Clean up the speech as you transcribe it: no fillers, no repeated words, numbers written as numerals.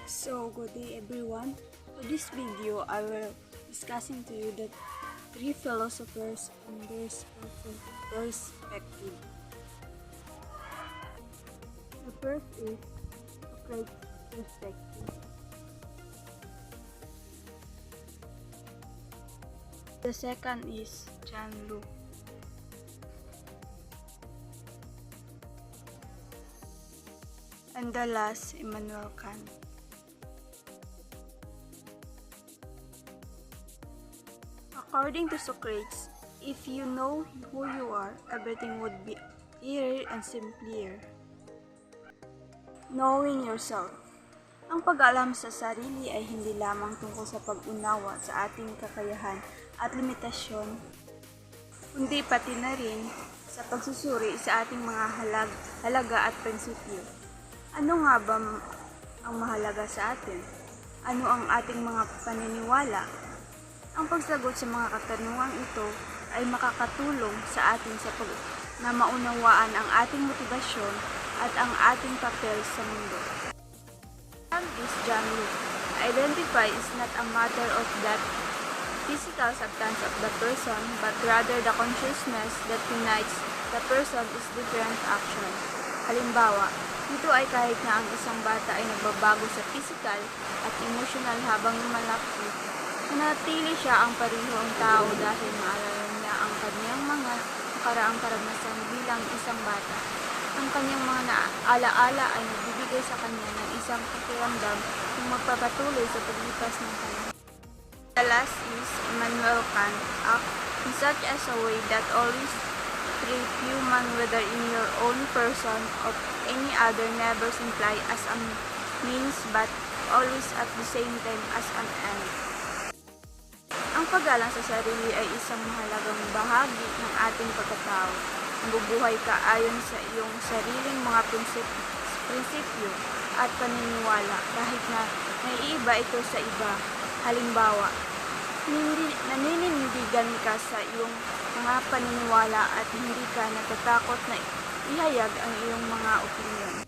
So, good day everyone. For this video, I will discussing to you the three philosophers and their perspective. The first is Socrates' perspective. The second is John Locke. And the last, Immanuel Kant. According to Socrates, if you know who you are, everything would be clearer and simpler. Knowing yourself. Ang pag-alam sa sarili ay hindi lamang tungkol sa pag-unawa sa ating kakayahan at limitasyon, kundi pati na rin sa pagsusuri sa ating mga halaga at prinsipyo. Ano nga ba ang mahalaga sa atin? Ano ang ating mga paniniwala? Ang pagsagot sa mga katanungang ito ay makakatulong sa atin na maunawaan ang ating motibasyon at ang ating papel sa mundo. Ang is John Locke. Identify is not a matter of that physical substance of the person, but rather the consciousness that unites the person is different action. Halimbawa, ito ay kahit na ang isang bata ay nagbabago sa physical at emotional habang lumalaki, manatili siya ang parehong tao dahil maalala niya ang kanyang mga nakaraang karanasan bilang isang bata. Ang kanyang mga alaala ay nagbibigay sa kanya ng isang pakiramdam na magpapatuloy sa paglipas ng panahon. The last is Immanuel Kant, act in such as a way that always treat human, whether in your own person or any other, never imply as a means but always at the same time as an end. Ang paggalang sa sarili ay isang mahalagang bahagi ng ating pagkatao. Mabubuhay ka ayon sa iyong sariling mga prinsipyo at paniniwala kahit na naiiba ito sa iba. Halimbawa, naninindigan ka sa iyong mga paniniwala at hindi ka natatakot na ihayag ang iyong mga opinyon.